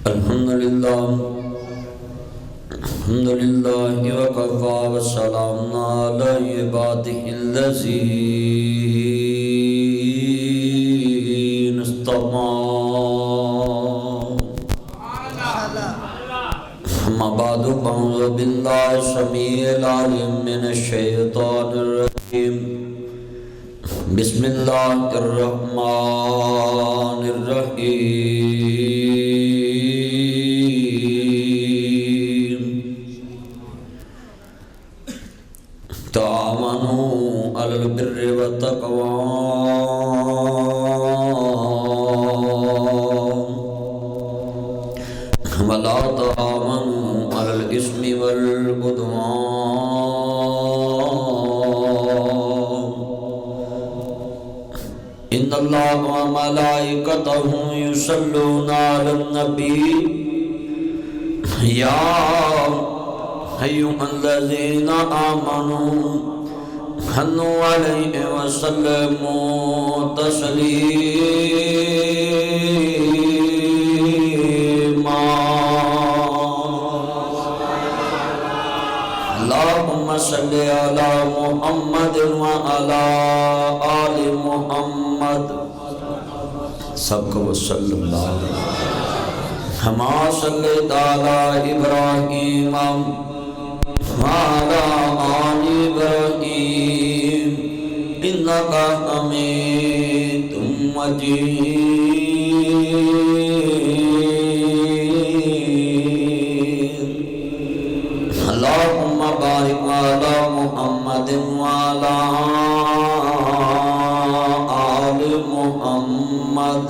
अल्हम्दुलिल्लाह वकफ़ा वस्सलामुन अला इबादिहिल्लज़ीना इस्तफ़ा। अम्मा बअदु फ़अऊज़ु बिल्लाहि समीइल अलीम मिनश शैतानिर रजीम। बिस्मिल्लाहिर रहमानिर रहीम। ताअवनु अलल बिर्रि वत्तक़वा वला ताअवनु अलल इस्मि वल उद्वान। इन्नल्लाह व मलाइकतहु युसल्लूना अलन नबी या अय्युहल्लज़ीना आमनू सल्लू अलैहि वसल्लिमू तस्लीमा। अल्लाहुम्मा सल्लि अला मुहम्मद व अला आलि मुहम्मद सबको सल्लल्लाहु हमा सल्लल्लाहु अला इब्राहीम व अला आलि इब्राहीम इन्नका हमीदुम मजीद। अल्लाहुम्मा बारिक अला मुहम्मद व अला आलि मुहम्मद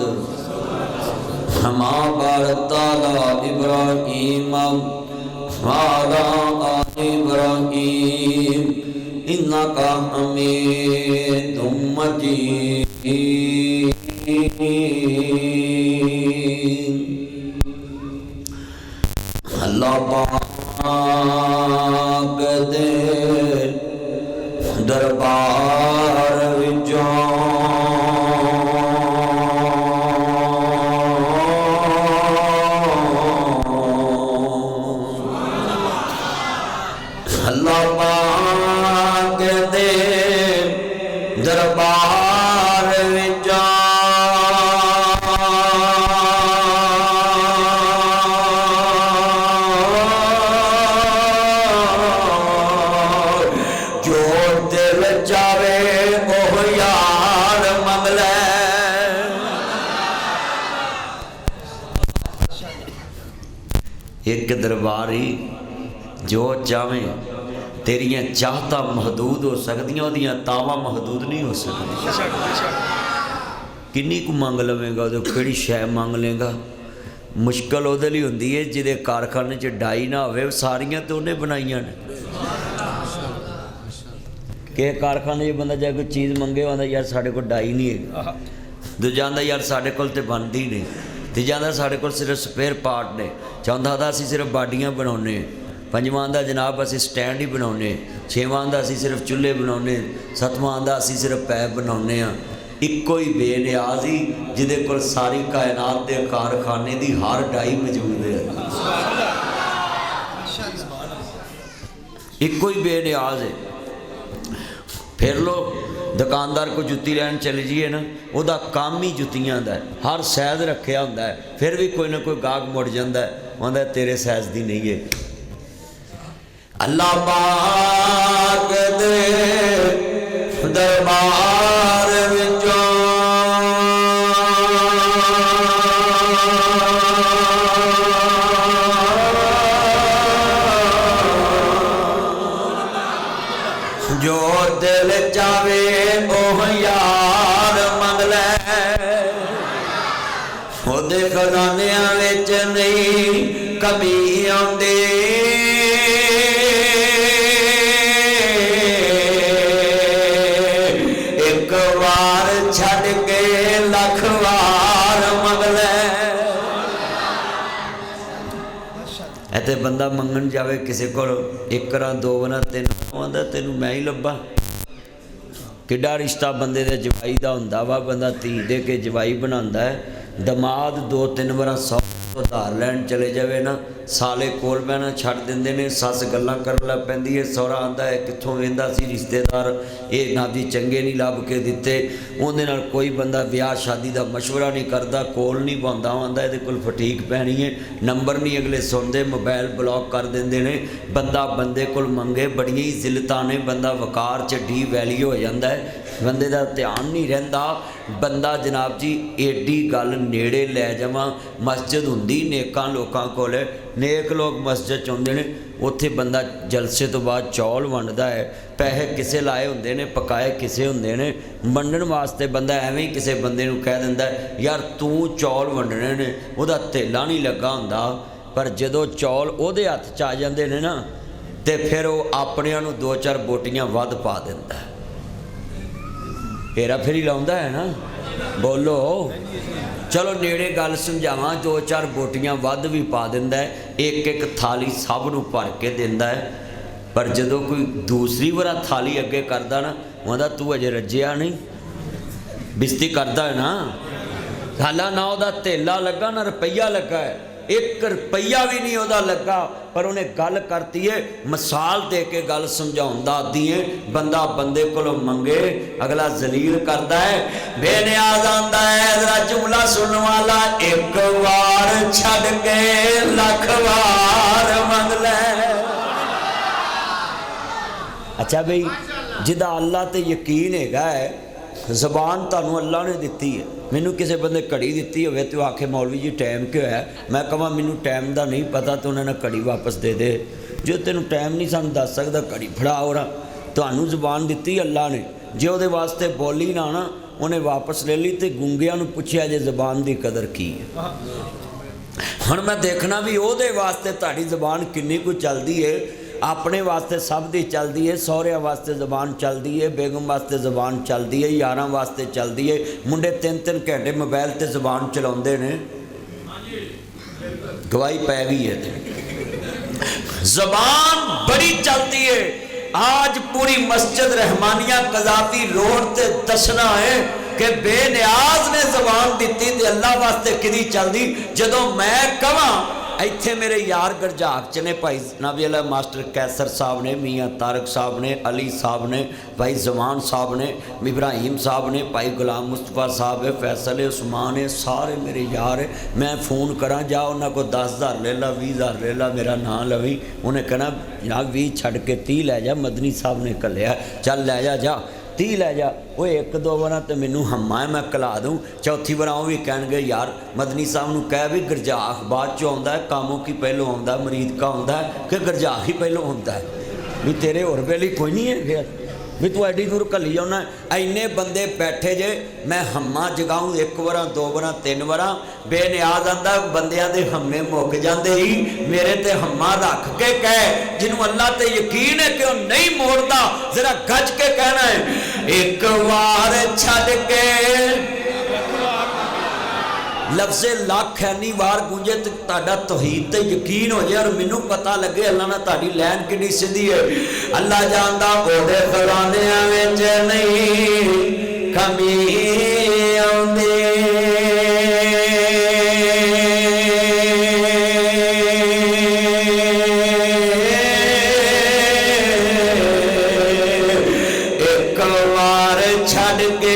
कमा बारकता अला इब्राहीम व अला आलि इब्राहीम इन्नका हमीदुम मजीद। अल्लाह पाक दे दरबार विचों अल्लाह पाक दे दरबार विचों जो दिल चावे ओह यार मंग लै। एक दरबारी जो चावे तेरियां चाहता महदूद हो सकदियां, ओदियां तावा महदूद नहीं हो सकती। किन्नी कु मंग लवेगा, तो किहड़ी शै मंग लेगा। मुश्किल उहदे लई हुंदी है जिहदे कारखाने च डाई ना होवे, सारियां तो उहने बनाईयां ने। कि कारखाने च बंदा जाए कोई चीज़ मंगे, आंदा यार साढ़े कोल डाई नहीं है, दूजा आंदा यार साढ़े कोल ते बनदी नहीं, तीजा आंदा साढ़े कोल सिर्फ स्पेयर पार्ट ने, चौथा आंदा असीं सिर्फ बाडियां बनाउने, पंजवां आंदा जनाब असीं स्टैंड ही बनाउने, छेवां आंदा असीं सिर्फ चुल्हे बनाउने, सतवां आंदा असीं सिर्फ पैप बनाउने आ। इक्को ही बेनियाज ही जिहदे कोल सारी कायनात दे कारखाने दी हर डाई मौजूद है। इक्को ही बेनियाज है। फिर लो दुकानदार को जुत्ती लैन चले जाइए ना, वह काम ही जुत्तियां दा है, हर सैज रखा होंदा है, फिर भी कोई ना कोई गाहक मुड़ जाता है, आंदा तेरे सैज दी नहीं है। अल्लाह पाक दे दरबार विचों जो दिल चावे ओह यार मंग लै। ओदे खजानियां विच नहीं कमी आउंदी, एक बार छड़ के लख बार मंग लै। ऐते बंदा मंगन जावे किसी को एक करा दो बना तीन, आंदा तेनू मैं ही लब्भा। किड्डा रिश्ता बंदे दे जवाई दा हुंदा वा, बंदा धी दे के जवाई बनांदा है, दमाद दो तीन बार 100 तो धार लैन चले जाए ना, साले कोल बहना छड़ देंदे ने, सस गल्लां करन लग पैंदी है, सौरा आंदा है कित्थों वेंदा सी रिश्तेदार, ये नादी चंगे नहीं लभ के दिते, उहदे नाल कोई बंदा ब्याह शादी का मशवरा नहीं करता, कोल नहीं पाउंदा, आंदा इहदे कोल फटीक पैनी है, नंबर नहीं अगले सुनते, मोबाइल ब्लॉक कर देंदे ने। बंदा बंदे कोल मंगे बड़ियां ही जिलतां ने, बंदा वकार च डी वैल्यू हो जाता है, बंदे का ध्यान नहीं रहिंदा। बंदा जनाब जी एडी गल नेड़े लै जावां, मस्जिद हुंदी नेकां लोकां कोल, नेक लोग मस्जिद च आउंदे ने, उत्थे बंदा जलसे तो बाद चौल वंडदा है, पैसे किसे लाए हुंदे ने, पकाए किसे हुंदे ने, वंडण वास्ते बंदा एवें ही किसे बंदे नूं कह दिंदा यार तू चौल वंडणे ने, उहदा धेला नहीं लगा हुंदा, पर जदों चौल उहदे हत्थ च आ जांदे ने ना, ते फिर वो अपणिआं नूं दो चार बोटियां वध पा दिंदा, हेरा फेरी लाउंदा है ना। बोलो चलो नेड़े गल समझावां, दो चार बोटियां वध भी पा दिंदा है, एक एक थाली सब नूं भर के दिंदा है, पर जदों कोई दूसरी बार थाली अगे करदा ना, उहदा तू अजे रज्जिया नहीं, बिस्ती करदा है ना, हालां ना उहदा धेला लगा ना रुपया लगा है, 1 रुपया भी नहीं उहदा लगा, पर उन्हें गल करती है, मिसाल दे के गल समझाउंदा आदी है। बंदा बंदे कोलों मंगे, अगला जलील करता है, बेनियाज आंदा है, जरा जुमला सुनने वाला, एक बार छड़ के लख बार मंग ले। अच्छा बई जिदा अल्लाह ते यकीन हैगा है, जबान तुहानू अल्लाह ने दिती है, मैनू किसी बंदे घड़ी दी हो तो आखे मौलवी जी टाइम क्यों है, मैं कहा मैनू टाइम का नहीं पता, तो उन्होंने घड़ी वापस दे दे, जो तेन टाइम नहीं सानू दस सकता घड़ी फड़ा हो, तुहानू जबान दी अल्लाह ने, जे वो वास्ते बोली ना ना उन्हें वापस ले ली, तो गूंगिया पुछया जे जबान की कदर की है। हुण मैं देखना भी वो वास्ते तुहाडी जबान किन्नी कुछ चलती है, अपने वास्ते सब दी चलती है, सौहरिया वास्ते जबान चलती है, बेगम वास्ते जबान चलती है, यारां वास्ते चलती है, मुंडे 3-3 घंटे मोबाइल ते जबान चलाउंदे ने, गवाही पै गई है। जबान बड़ी चलती है, आज पूरी मस्जिद रहमानिया कजाफी रोड ते दसना है कि बेनियाज ने जबान दी ते अल्लाह वास्ते किदी चलती, जदों मैं कहां इत्थे मेरे यार गरजाक च ने, भाई नाबी अला मास्टर कैसर साहब ने, मियाँ तारक साहब ने, अली साहब ने, भाई जमान साहब ने, इब्राहिम साहब ने, भाई गुलाम मुस्तफा साहब है, फैसल है, उस्मान है, सारे मेरे यार है। मैं फ़ोन करा जा उन्होंने को 10,000 ले ला, 20,000 ले ला, मेरा नाम लवी, उन्हें कहना जनाब 20 छड़ के 30 लै जा, मदनी साहब ने कलिया, चल लै जा 30 लै जा, वो 1-2 बार तो मैनू हम्मा है मैं कला दूँ, चौथी बार वो भी कह यार मदनी साहब नूं कह भी गरजाख बाद चो आउंदा है, कामों की पहलों आउंदा, मरीद का आउंदा है कि गरजाख ही पहलों आउंदा है, भी तेरे होर वेले कोई नहीं है फिर भी तू एडी दूर घली जाना। इन्ने बंदे बैठे जे, मैं हम्मा जगाऊँ 1 बार 2 बार 3 बार, बेनियाज आंदा बंदियां दे हम्मे मुक जाते ही, मेरे ते हम्मा रख के कह, जिन्हों अल्लाह ते यकीन है कि वह नहीं मोड़ता, जरा गज के कहना है, एक बार छड़ के लफ्ज़े लाख ऐनी वार गूंजे तो तुहाडा तौहीद ते यकीन हो जाए और मैनू पता लगे अल्लाह ने तुहाडी लैन कितनी सीधी है। अल्लाह जानदा ओदे खजानियां विच नहीं कमी आउंदी, एक बार छड़ के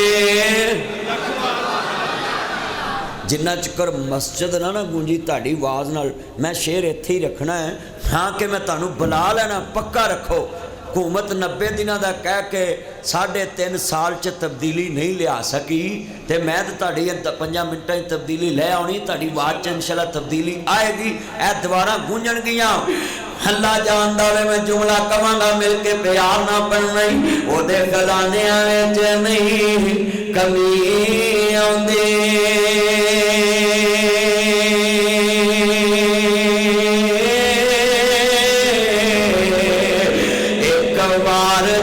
जिन्ना चक्कर मस्जिद ना गूंजी ताड़ी आवाज़ नाल, मैं शेर इत्थे ही रखना है, हाँ कि मैं तुहानू बुला लेना, पक्का रखो। हुकूमत 90 दिनों का कह के 3.5 साल च तब्दीली नहीं लिया सकी, तो मैं तो तुहाडी 5 मिनटां ही तब्दीली लै आउणी, तुहाडी आवाज़ च इंशाअल्लाह तब्दीली आएगी, ऐ दवारा गूंजणगियां। अल्लाह जानदा वे मैं जुमला कवांगा मिल के प्यार ना बनना, ओदे खजानियां विच नहीं कमी आउंदी,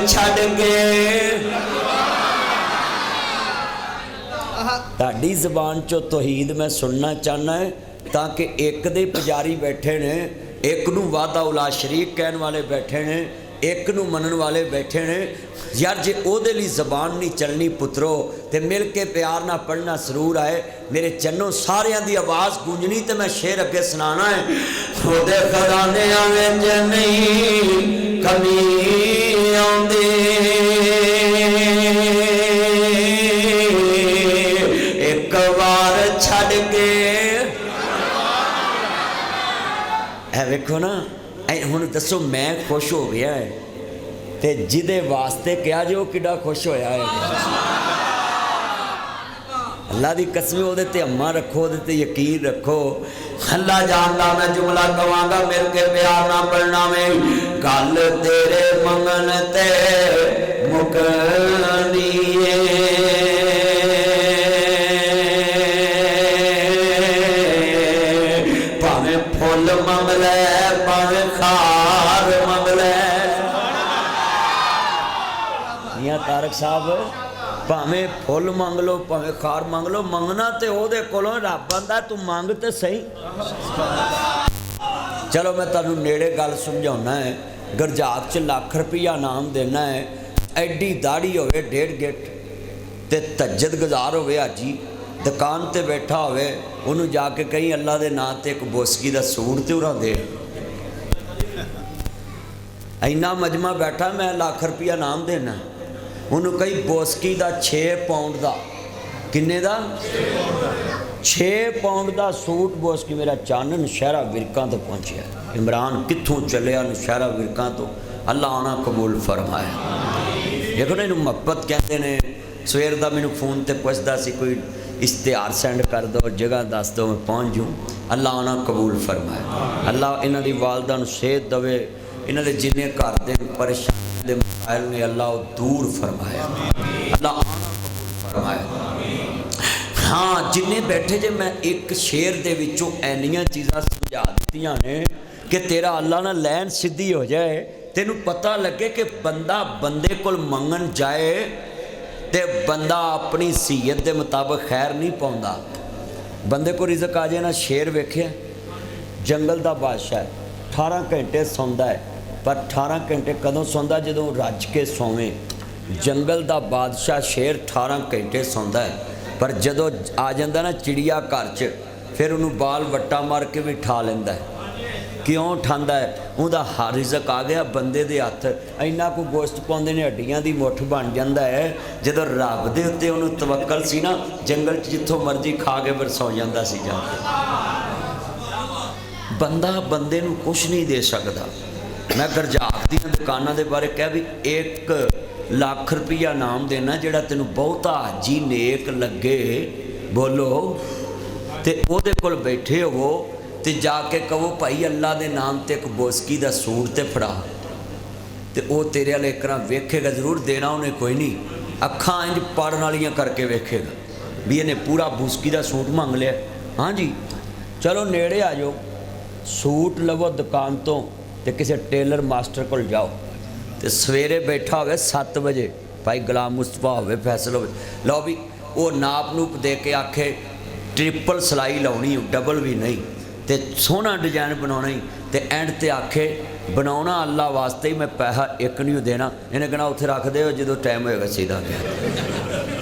छड़ के ताड़ी जबान चो तौहीद मैं सुनना चाहना है, ताकि एक दे पुजारी बैठे ने, एक नू वादा उला शरीक कहने वाले बैठे ने, एक नूं मनण वाले बैठे ने। यार जे ओदे लिए जबान नहीं चलनी पुत्रो ते मिल के प्यार ना पढ़ना जरूर आए। मेरे चन्नों सारियां दी आवाज़ गूंजनी ते मैं शेर अगे सुनाना है। ओदे खजानियां विच नहीं कमी आउंदी, एक बार छड़ के वेखो ना। हुण दसो मैं खुश हो गया है ते जिदे वास्ते क्या जो किड़ा खुश होया है। अल्लाह दी कसम ओदे ते अम्मा रखो, ओदे ते यकीन रखो। अल्लाह जानदा मैं जुमला कवांगा मिल के प्यार ना पढ़ना में। गल तेरे मंगन ते मुकनी भावें फुल मंग लै भावें खार मंग लै। मियां तारक साहब भावें फुल मंग लो भावें खार मंग लो, मंगना तो ओहदे कोलों रब आंदा तू मंग तो सही। चलो मैं तुहानू नेड़े गल समझाउना है। गरजात च लाख रुपया नाम देना है। एडी दाढ़ी होवे 1.5 गिट ते तज्जद गुजार होवे हाजी, दुकान ते बैठा होवे, उन्होंने जाके कहीं अल्लाह के नाम ते एक बोसकी का सूट तो उरा दे। इन्ना मजमा बैठा मैं लाख रुपया नाम देना, उन्होंने कही बोसकी का 6 पाउंड का किन्ने का 6 पाउंड का सूट बोसकी मेरा चानन शहरा विरकां तो पहुँचा। इमरान कित्थों चलिया शहरा विरकां तो, अल्लाह आना कबूल फरमाया। देखो ना इन्हूं मुहब्बत कहते हैं। सवेर का मैनू फोन पर पुछदा सी कोई इश्तिहार सेंड कर दो जगह दस दो मैं पहुँच जूँ। अल्लाह आना कबूल फरमाया। अल्लाह इन्हां दी वालदा नूं सेहत दवे, इन्हां दे जिन्ने घर दे परेशानी दे मसाइल ने अल्लाह दूर फरमाया। अल्लाह आना कबूल फरमाया। हाँ जिन्ने बैठे जे मैं एक शेर दे विचों ऐनियां चीज़ां समझा दित्तियां ने कि तेरा अल्लाह ना लैन सीधी हो जाए, तेनू पता लगे कि बंदा बंदे कोल मंगन जाए ते बंदा अपनी सीयत के मुताबिक खैर नहीं पाउंदा। बंदे को रिजक आ जाए ना। शेर वेख्या जंगल का बादशाह 18 घंटे सौंदा है, पर 18 घंटे कदों सौंदा जदों रज के सोवें। जंगल का बादशाह शेर 18 घंटे सौंदा है, पर जदों आ जाता ना चिड़िया घर च फिर उन्होंने बाल वट्टा मार के भी ठा लेंदा है। क्यों उठांदा है? उहदा हर रिजक आ गया बंदे दे हत्थ। इन्ना को गोश्त पाउंदे ने हड्डियां दी मुठ बन जाता है। जदों रब दे उत्ते उहनूं तवक्कल सी ना, जंगल च जिथों मर्जी खा के फिर सौ जांदा सी जाके। बंदा बंदे नूं कुछ नहीं दे सकदा। मैं गरजात दी दुकानां दे बारे कह भी 1 लाख रुपया नाम देना जिहड़ा तैनूं बहुता हाजी नेक लगे बोलो ते ओहदे कोल बैठे होवो ते जाके कहो भाई अल्लाह के नाम ते एक बोसकी का सूट ते फड़ा, तो वह तेरे वाले एक वेखेगा जरूर। देना उन्हें कोई नहीं, अखां इंज पढ़न वालियां करके वेखेगा भी इन्हें पूरा बोसकी का सूट मंग लिया। हाँ जी चलो नेड़े आ जाओ, सूट लवो दुकान तो ते किसी टेलर मास्टर को जाओ, तो सवेरे बैठा हो 7 बजे भाई गुलाम मुस्तफा हो फैसल हो, लो भी वो नाप नूप दे के आखे ट्रिपल सिलाई लाउनी डबल भी नहीं, तो सोहना डिजाइन बनाना ही, तो एंड ते आखे बनाना अल्लाह वास्ते ही मैं पैसा एक नहीं देना। इन्हें कहना उत्थे रख दे जो टाइम होएगा सीधा गया।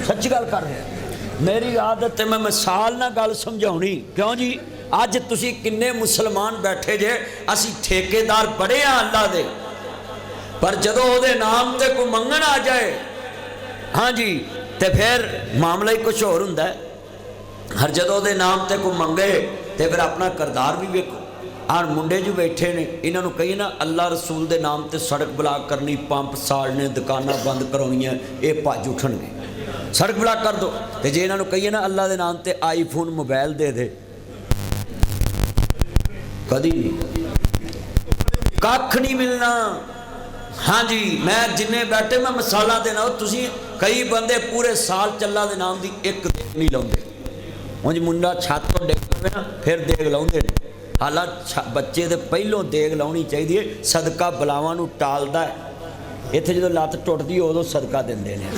सच्ची गल कर रहे मेरी आदत है मैं मिसाल ना गल समझाउणी। क्यों जी अज तुसी किन्ने मुसलमान बैठे जे, असी ठेकेदार बड़े हाँ अल्लाह दे, पर जदों उहदे नाम ते कोई मंगण आ जाए हाँ जी तो फिर मामला ही कुछ होर हुंदा है। हर जदों उहदे नाम ते कोई मंगे तो फिर अपना करदार भी वेखो। आन मुंडे जो बैठे ने इन्हों कही ना अल्लाह रसूल के नाम ते सड़क ब्लॉक करनी, पंप साड़ने, दुकानां बंद कराउणियां, ये भज उठणगे सड़क ब्लॉक कर दो। तो जे इन्हों कहिए ना अल्लाह के नाम ते आईफोन मोबाइल दे दे, कदी नहीं, कख नहीं मिलना। हाँ जी मैं जिन्ने बैठे मैं मिसालां देना, तुसीं कई बंदे पूरे साल चल्ला के नाम की एक देग नहीं लाउंदे। उंज मुंडा छत तो डिग पवे ना फिर देग लाउंदे ने, हालांकि बच्चे तो पहलों देग लाउणी चाहिए, सदका बलावां नूं टालदा है। इत्थे जदों लत्त टुटदी उदों सदका दिंदे ने।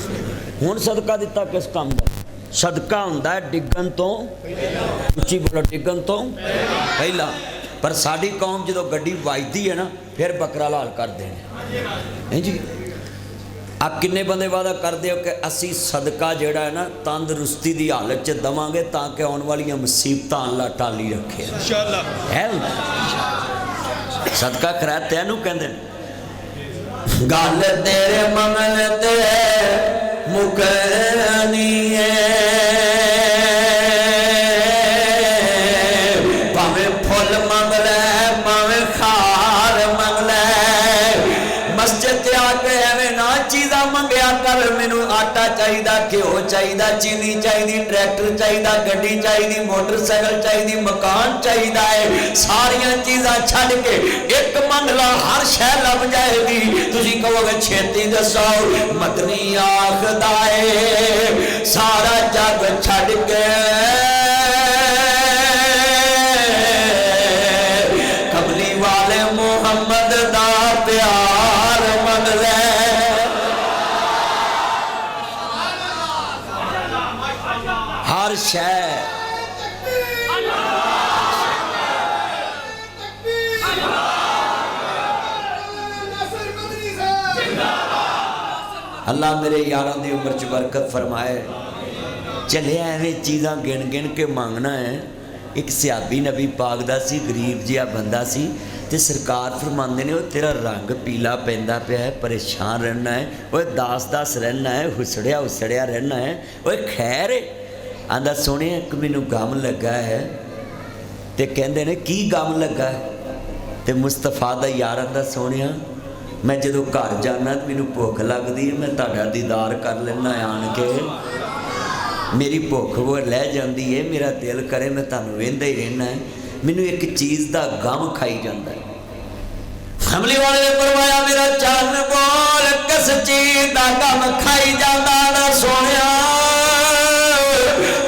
हुण सदका दिता किस काम दा? सदका हुंदा है डिगन तो, उच्ची बोलो, डिगन तो पहला। पर साड़ी कौम जो गड्डी वजदी है ना फिर बकरा लाल कर देने नहीं जी। आप किन्ने बंदे वादा करते हो कि असी सदका जोड़ा है ना तंदरुस्ती की हालत च देवांगे ताकि आने वाली मुसीबत अल्लाह टाली रखे है सदका खरा तेनू कहते गल तेरे मंगल ते मुकरनी है भावें फुल मंग लै भावें खार मंग लै मस्जिद आके एवं ना चीज़ा मंगया कर मैनू आटा चाहिए घ्यो चाहिए चीनी चाहिए ट्रैक्टर चाहिए गड्डी चाहिए मोटरसाइकिल चाहिए मकान चाहिए है सारिया चीज़ा छड़ के एक मंग ला हर शह लभ जाएगी। तुसी कहोगे छेती दसो मदनी आखदा है सारा जग छड़ के कमली वाले मुहम्मद दा प्यार मंग ले हर शह अल्लाह मेरे यारों की उम्र च बरकत फरमाए। चले एवं चीज़ा गिन गिन के मांगना है। एक सियाबी नबी पाक दा सी गरीब जिहा बंदा सी ते सरकार फरमाते ने तेरा रंग पीला पैंदा पिया है परेशान रहना है वो दास दास रहना है हुसड़िया हुसड़िया रहना है वो खैर है आंदा सोने एक मैनू गम लगा है ते कहंदे ने की गम लगा है ते मुस्तफा दा यार आंदा सोनिया मैं जो घर जाना तो मैनू भुख लगती है मैं तुहाडा दीदार कर लेना आन के मेरी भुख वो लै जाती है मेरा दिल करे मैं तुहानू वेंदा ही रहना है मैनू एक चीज़ का गम खाई जाता है। कमली वाले ने फरमाया मेरा चन बोल किस चीज़ का गम खाई जाता ना सोनिया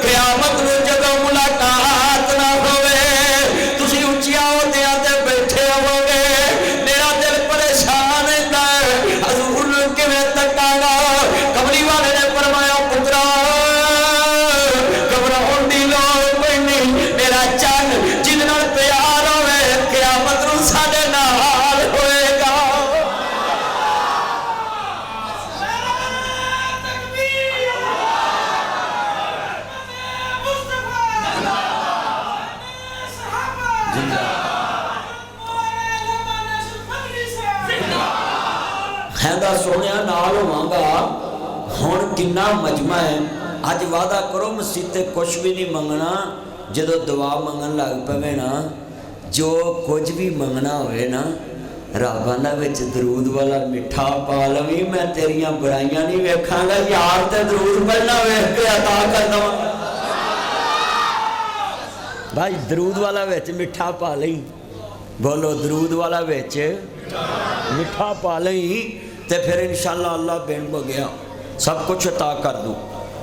क़यामत नूं जदों मुलाकात ना होवे तुसीं उच्चियां ओहदियां ते बैठे होवोगे मेरा दिल परेशान रहंदा है हजूर नूं किवें तकांगा। कमली वाले ने फरमाया पुत्रा घबराउण दी लोड़ कोई नहीं मेरा चन जिहदे नाल प्यार होवे क़यामत नूं साडे नाल होएगा। हैदा सोने नाल होवांगा हुण किन्ना मजमा है अज वादा करो मसीते कुछ भी नहीं मंगना जो दुआ मंगन लग पवे ना जो कुछ भी मंगना होवे ना रबाना विच दरूद वाला मिठा पा लवी मैं तेरिया बुराइयां नहीं वेखांगा यार ते दरूद पढ़ना वेख के अता कर दवां भाई दरूद वाला विच मिठा पा लई बोलो दरूद वाला विच मिठा पा लई ते फिर इंशाअल्लाह अल्लाह बिन बगया सब कुछ अता कर दूँ।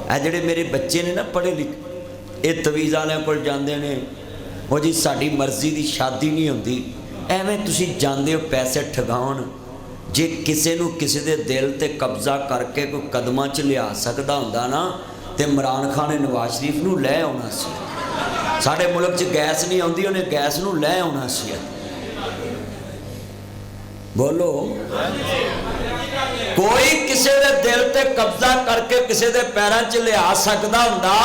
ए जिहड़े मेरे बच्चे ने ना पढ़े लिखे ये तवीज़ वालियां कोल जांदे ने वो जी साड़ी मर्जी की शादी नहीं होंदी एवें तुसी जांदे हो पैसे ठगाउण जे किसी नूं किसी दे दिल ते कब्जा करके कोई कदमां च लिया सकदा हुंदा ना ते इमरान खान ने नवाज शरीफ नूं लै आउणा सी। साडे मुल्क च गैस नहीं आउंदी उन्हें गैस नूं लै आउणा सी। बोलो कोई किसी दे दिल ते कब्जा करके किसी दे पैरों च लिया सकदा हुंदा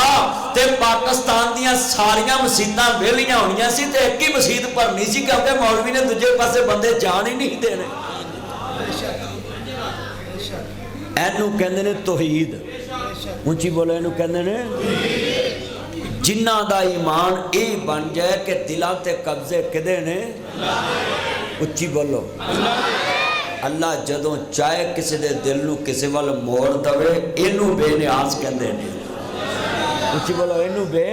ते पाकिस्तान दियां सारियां मसीतां वेलियां होणियां सी ते एक ही मसीत भरनी सी क्योंकि मौलवी ने दूजे पासे बंदे जान ही नहीं देने। एनू कहंदे ने तौहीद ऊंची बोलो एनू कहंदे ने जिन्हां दा ईमान ये बन जाए कि दिलां ते कब्जे किदे ने उच्ची बोलो अल्लाह जदों चाहे किसी दे दिल नूं किसी वाल मोड़ दवे इनू बेनियाज कहंदे ने उच्ची बोलो इनू बे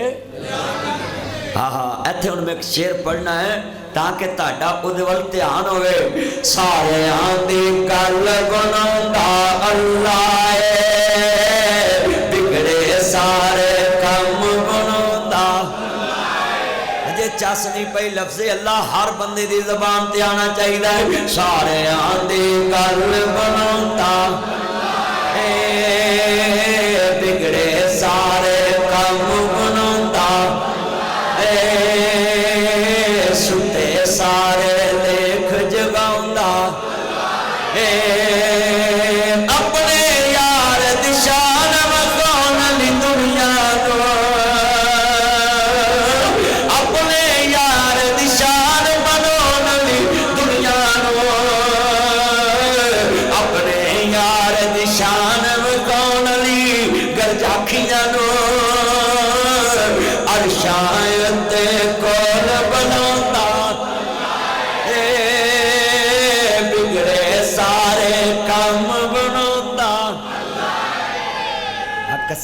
हाँ हाँ इत्थे हुण मैं एक शेर पढ़ना है ताकि तुहाडा उहदे वल ध्यान होवे। सारियां दी गल बनांदा अल्लाह है बिगड़े सारे कम बनांदा अजे चस नहीं पई लफ्ज़ अल्लाह हर बंदे दी ज़बान ते आना चाहिए। सारियां दी गल बनांदा बिगड़े सारे कम बनांदा सुते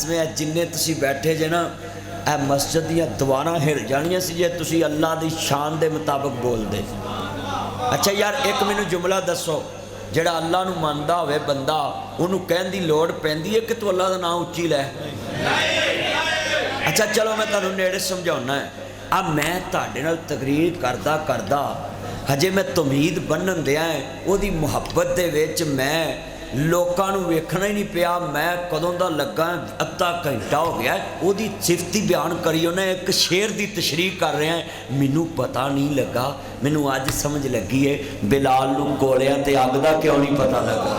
ਵੇਲੇ ਜਿੰਨੇ ਤੁਸੀਂ ਬੈਠੇ ਜੇ ਨਾ ਇਹ ਮਸਜਿਦ ਦੀਆਂ ਦੀਵਾਰਾਂ ਹਿਲ ਜਾਣੀਆਂ ਸੀ ਜੇ ਤੁਸੀਂ ਅੱਲਾ ਦੀ ਸ਼ਾਨ ਦੇ ਮੁਤਾਬਕ ਬੋਲਦੇ। ਅੱਛਾ ਯਾਰ ਇੱਕ ਮੈਨੂੰ ਜੁਮਲਾ ਦੱਸੋ, ਜਿਹੜਾ ਅੱਲਾ ਨੂੰ ਮੰਨਦਾ ਹੋਵੇ ਬੰਦਾ ਉਹਨੂੰ ਕਹਿਣ ਦੀ ਲੋੜ ਪੈਂਦੀ ਹੈ ਕਿ ਤੂੰ ਅੱਲਾ ਦਾ ਨਾਮ ਉੱਚੀ ਲੈ? ਅੱਛਾ ਚਲੋ ਮੈਂ ਤੁਹਾਨੂੰ ਨੇੜੇ ਸਮਝਾਉਣਾ ਹੈ। ਆ ਮੈਂ ਤੁਹਾਡੇ ਨਾਲ ਤਕਰੀਰ ਕਰਦਾ ਕਰਦਾ ਹਜੇ ਮੈਂ ਤਮੀਦ ਬੰਨਣ ਦਿਆ ਉਹਦੀ ਮੁਹੱਬਤ ਦੇ ਵਿੱਚ ਮੈਂ ਲੋਕਾਂ ਨੂੰ ਵੇਖਣਾ ਹੀ ਨਹੀਂ ਪਿਆ। ਮੈਂ ਕਦੋਂ ਦਾ ਲੱਗਾ, ਅੱਧਾ ਘੰਟਾ ਹੋ ਗਿਆ ਉਹਦੀ ਸਿਫਤ ਹੀ ਬਿਆਨ ਕਰੀ ਉਹਨੇ, ਇੱਕ ਸ਼ੇਰ ਦੀ ਤਸ਼ਰੀਹ ਕਰ ਰਿਹਾ। ਮੈਨੂੰ ਪਤਾ ਨਹੀਂ ਲੱਗਾ, ਮੈਨੂੰ ਅੱਜ ਸਮਝ ਲੱਗੀ ਏ ਬਿਲਾਲ ਨੂੰ ਗੋਲਿਆਂ ਤੇ ਅੱਗ ਦਾ ਕਿਉਂ ਨਹੀਂ ਪਤਾ ਲੱਗਾ।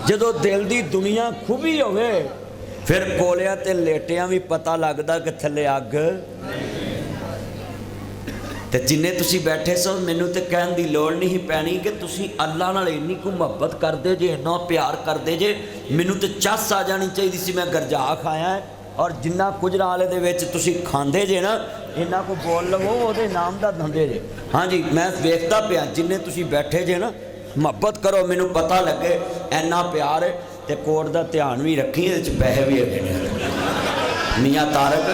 ਜਦੋਂ ਦਿਲ ਦੀ ਦੁਨੀਆ ਖੁੱਭੀ ਹੋਵੇ ਫਿਰ ਗੋਲਿਆਂ ਤੇ ਲੇਟਿਆਂ ਵੀ ਪਤਾ ਲੱਗਦਾ ਕਿ ਥੱਲੇ ਅੱਗ। ਤੇ ਜਿੰਨੇ ਤੁਸੀਂ ਬੈਠੇ ਸੋ ਮੈਨੂੰ ਤੇ ਕਹਿਣ ਦੀ ਲੋੜ ਨਹੀਂ ਪੈਣੀ ਕਿ ਤੁਸੀਂ ਅੱਲਾ ਨਾਲ ਇੰਨੀ ਕੁ ਮੁਹੱਬਤ ਕਰਦੇ ਜੇ, ਇੰਨਾ ਪਿਆਰ ਕਰਦੇ ਜੇ। ਮੈਨੂੰ ਤੇ ਚੱਸ ਆ ਜਾਣੀ ਚਾਹੀਦੀ ਸੀ ਮੈਂ ਗਰਜਾ ਖਾਇਆ ਔਰ ਜਿੰਨਾ ਕੁਜਰਾ ਵਾਲੇ ਦੇ ਵਿੱਚ ਤੁਸੀਂ ਖਾਂਦੇ ਜੇ ਨਾ ਇੰਨਾ ਕੁ ਬੋਲ ਲਵੋ ਉਹਦੇ ਨਾਮ ਦਾ ਦਿੰਦੇ ਜੇ। ਹਾਂਜੀ ਮੈਂ ਵੇਖਦਾ ਪਿਆ ਜਿੰਨੇ ਤੁਸੀਂ ਬੈਠੇ ਜੇ ਨਾ ਮੁਹੱਬਤ ਕਰੋ, ਮੈਨੂੰ ਪਤਾ ਲੱਗੇ ਇੰਨਾ ਪਿਆਰ ਹੈ। ਤੇ ਕੋਟ ਦਾ ਧਿਆਨ ਵੀ ਰੱਖੀ, ਇਹਦੇ 'ਚ ਪੈਸੇ ਵੀ ਹੈਗੇ ਨੇ। ਮੀਆਂ ਤਾਰਕ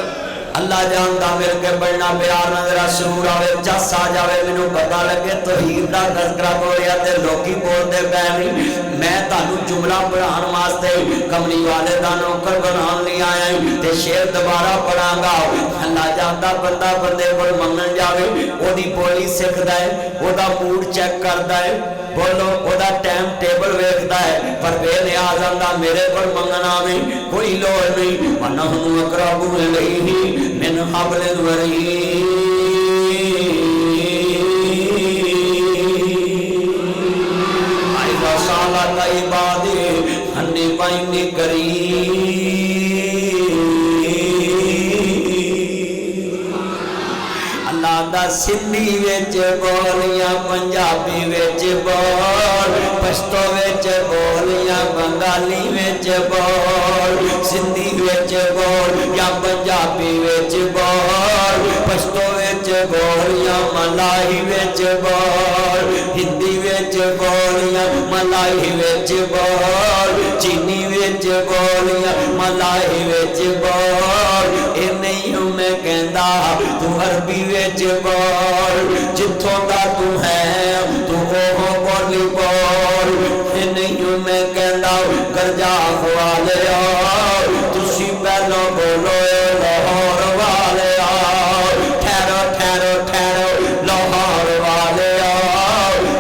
अल्लाह जानता मिल के बढ़ना प्यार ना जरा सुरूर आवे चस आ जावे। मैनू पता लगे तौहीद दा तज़किरा बोलिया ते लोकी बोलते पै नहीं। मैं तुहानू जुमला पढ़ाने वास्ते कमली वाले दा नौकर बनाने नहीं आया ते शेर दोबारा पढ़ांगा। अल्लाह जानता बंदा बंदे कोल मंगन जावे ओदी बोली सिखदा है, ओदा मूड चेक करदा है, बोलो ओदा टाइम टेबल वेखदा है, पर बेनियाज आंदा मेरे कोल मंगना में कोई लोड़ नहीं। वनहनु अक़रबु इलैहि मिन हब्लिल वरीद। ऐसा सालत इबादी अन्नी पैनी करीब। सिंधी विच बोलियां पंजाबी विच बोल, पश्तो विच बोलियां बंगाली विच बोल। सिंधी विच बोल या पंजाबी विच बोल, पश्तो विच बोलियां मलाई विच बोल। हिंदी विच बोलियां मलाई विच बोल, चीनी विच बोलियां मलाई विच बोल। ए नहीं हूं मैं कहंदा तू अरबी विच बोल, जिथों दा तू है तू वो बोली बोल। ए नहीं हूं मैं कहंदा करजा वाले तुसी पहलों बोलो लाहौर वाले ठहरो ठहरो ठहरो लाहौर वाले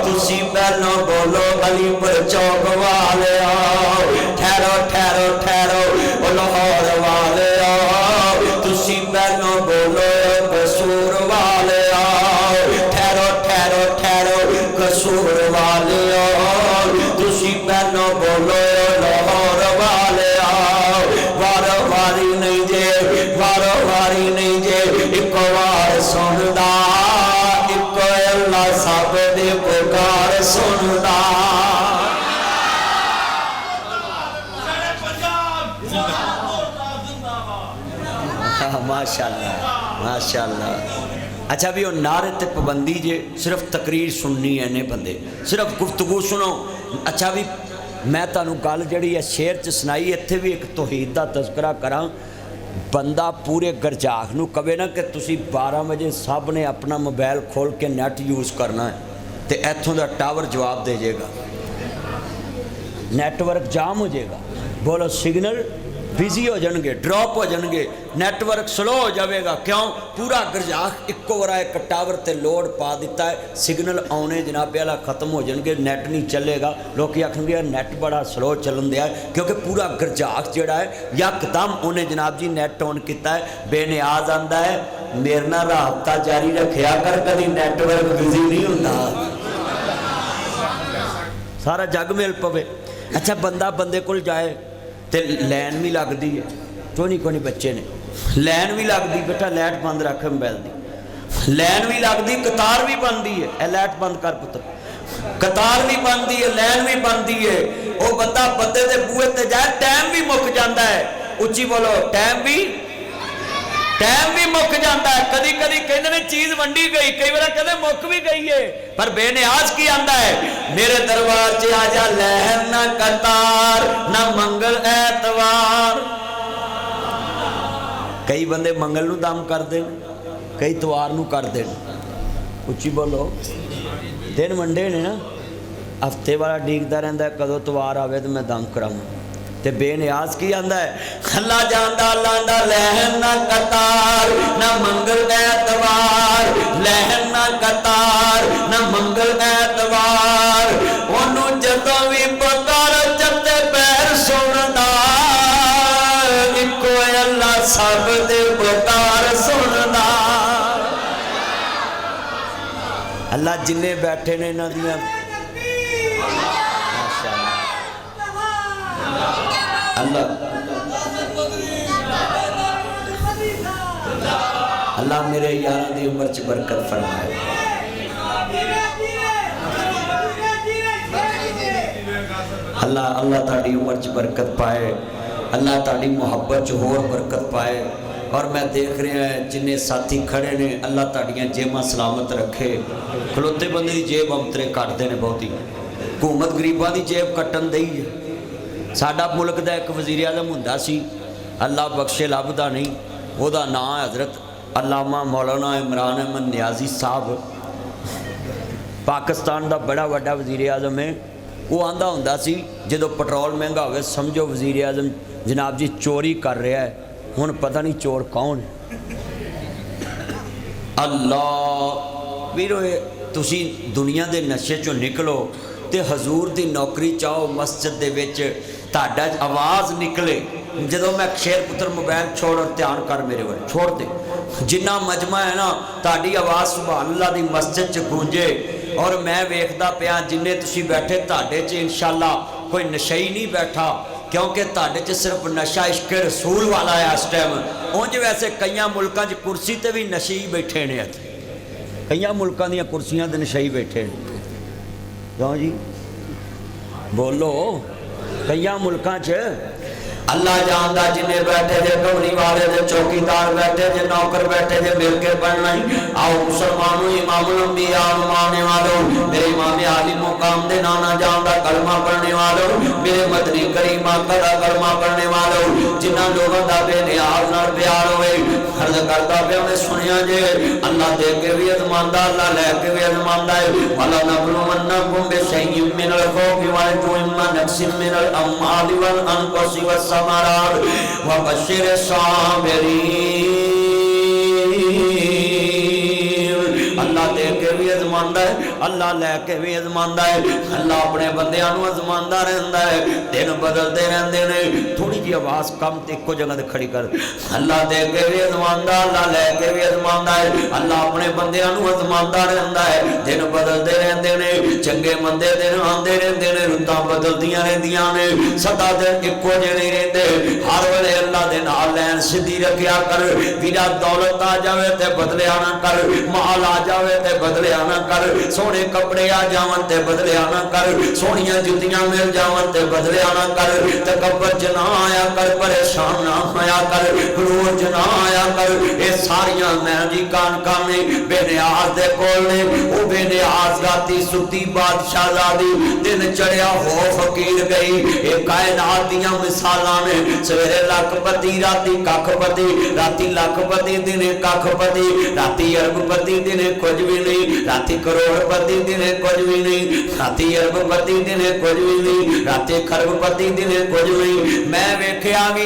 तुसी पहलों बोलो अलीपुर चौक वाले ठहरो ठहरो ठहरो लाहौर वाले तुसी पहलों बोलो कसूर वाले ठहरो ठहरो ठहरो कसूर वाले तुसी पहलों बोलो लाहौर वाले। वारो वारी नहीं जे, वारो वारी नहीं जे, एक बार सुनदा एक अल्लाह सब दे पुकार सुनदा। माशाअल्लाह माशाअल्लाह। अच्छा भी वो नारे ते पाबंदी जे, सिर्फ तकरीर सुननी है ने बंदे, सिर्फ गुफ्तगू सुनो। अच्छा भी मैं तुहानू गल जिहड़ी है शेर च सुनाई, इत्थे भी एक तौहीद दा तज़किरा करा। बंदा पूरे गरजाख नू कवे ना कि तुसी 12 बजे सब ने अपना मोबाइल खोल के नैट यूज़ करना है तो इत्थों दा टावर जवाब दे जाएगा, नैटवर्क जाम हो जाएगा। बोलो सिग्नल बिजी हो जाएंगे, ड्रॉप हो जाएंगे, नैटवर्क स्लो हो जाएगा। क्यों? पूरा गरजाख इक्को वारा एक टावर ते लोड पा दिता है, सिग्नल आने जनाबे वाला खत्म हो जाएंगे, नेट नहीं चलेगा। लोग आखेंगे नेट बड़ा स्लो चलन दिया है, क्योंकि पूरा गरजाख जोड़ा है यकदम उन्हें जनाब जी नेट ऑन किया है। बेनियाज आंदा है मेरे नाल राबता जारी रखिया कर, कभी नैटवर्क बिजी नहीं होता, सारा जग मिल पवे। अच्छा बंदा बंदे को जाए तो लैन भी लगती है, कोनी बच्चे ने लैन भी लगती, बेटा लाइट बंद रख मोबाइल की, लैन भी लगती, कतार भी बनती है, ए लाइट बंद कर पुत्र, कतार भी बनती है, लैन भी बनती है। वो बंदा बंदे के बूहे ते जाए टाइम भी मुक जाता है, उच्ची बोलो टाइम भी। टाइम भी मुक जाता है। कदी कदी कहते ने चीज वंडी गई, कई बार कहते मुक भी गई है, पर बेनियाज की आंदा है मेरे दरबार च आजा लहर ना कतार ना मंगल ऐतवार। कई बंदे मंगल नू दम कर दे, कई तवार नू कर दे। उच्ची बोलो। दिन वंडे ने ना, हफ्ते वाला डीकदा रहिंदा कदों तवार आवे तो मैं दम करावां। ते बेनियाज की आंदा है अल्लाह जांदा लांदा लहर ना कतार ना मंगल ऐतवार, लहर ना कतार ना मंगल ऐतवार। ओनू जदों भी पुकार चलते पैर सुनदा, इको अल्लाह सब दे पुकार सुनदा। अल्लाह जिन्ने बैठे ने इन्हां दियां अल्लाह अल्लाह मेरे यारां दी उम्र च बरकत फरमाए। अल्लाह अल्लाह ताड़ी उम्र च बरकत पाए, अल्लाह ताड़ी मुहब्बत च होर बरकत पाए। और मैं देख रहा है जिन्ने साथी खड़े ने, अल्लाह ताड़ियां जेबां सलामत रखे। खलोते बंदे की जेब अंतरे कटते हैं बहुती, हुकूमत गरीबां की जेब कट्टन दई है। साडा मुल्क का एक वजीर आजम हुंदा सी, अल्लाह बख्शे लभदा नहीं, वह नाम हज़रत अल्लामा मौलाना इमरान अहमद नियाजी साहब, पाकिस्तान का बड़ा वड्डा वजीर आजम है। वो आंदा हुंदा सी जदों पेट्रोल महंगा होवे समझो वजीर आजम जनाब जी चोरी कर रहा है। हुण पता नहीं चोर कौन है। अल्लाह वीरो तुसी दुनिया के नशे चों निकलो तो हजूर की नौकरी चाहो, मस्जिद दे विच ताड़ा आवाज़ निकले। जदों मैं शेर पुत्र मोबाइल छोड़ और ध्यान कर मेरे वाल छोड़ दे, जिन्ना मजमा है ना ताड़ी आवाज़ सुभान अल्लाह दी मस्जिद च गूंजे। और मैं वेखदा पिया जिन्ने तुसी बैठे ताड़े च इंशाअल्लाह कोई नशई नहीं बैठा, क्योंकि ताड़े च सिर्फ नशा इश्क रसूल वाला है इस टाइम। उंज वैसे कई मुल्कों च कुर्सी ते भी नशई बैठे ने, कई मुल्कों दी कुर्सियां ते नशई बैठे ने। क्यों जी बोलो। कई मुल्कों च अल्लाह जानदा जिन्हें बैठे जे कमरी वाले जे चौकीदार बैठे जे नौकर बैठे जे मिल के पढ़ना ही। आओ मुसलमानों इमामुल अंबिया मानने वालों, मेरे इमाम आली मुकाम दे नाना जानदा कलमा पढ़ने वालों, मेरे मदनी करीम आका दा कलमा पढ़ने वालों, जिन्हां लोगों दा बेनियाज नाल प्यार होवे। अर्ज करदा पिया मैं सुनिया जे अल्लाह दे के भी अजमांदा, अल्लाह लै के भी अजमांदा है। वला नबलुवन्नकुम बिशैइन मिनल खौफि वल जुइ व नक्सिम मिनल अम्वालि वल अनफुसि वस समारात व बशिर साबिरीन। अल्लाह दे के भी अजमांदा है, अल्लाह लैके भी अजमांदा है। अल्लाह अपने बंदियां नूं अजमांदा रहंदा है। दिन बदलते रहंदे ने। थोड़ी जी आवाज़ कम ते इक्को जगह ते खड़ी कर। अल्लाह दे के भी अजमांदा, अल्लाह लैके भी अजमांदा है। अल्लाह अपने बंदियां नूं अजमांदा रहंदा है। दिन बदलते रहंदे ने, चंगे मंदे दिन आंदे रहंदे ने, रुत्तां बदलदियां रहंदियां ने, सदा दिन इक्को जिहे नहीं रहंदे। हर वेले अल्लाह दे नाल लैन सीधी रखिया कर। वीरा दौलत आ जावे ते बदलिया ना कर, माल आ जावे ते बदलिया ना कर, सोने कपड़े आ जावन ते बदलिया ना कर, सोनिया जुतियां मिल जावन ते बदलिया ना कर। तकब्बुर च ना आया कर, परेशान ना होया कर, क्रोध च ना आया कर। ये सारियां मैं जी कान ने बेनियाज दे कोल ने। वो बेनियाज राती सुती बादशाहजादी, दिन चढ़िया हो फकीर गई। ये कायनात दियां मिसालां ने। सवेरे लखपति राती कखपति, राती लखपति दिने कखपति, राती अरबपति दिने कुछ भी नहीं, राती करोड़पति दिने कुछ भी नहीं, राती अरबपति दिने कुछ भी नहीं, राती खरबपति दिने कुछ भी। मैं वेख्या भी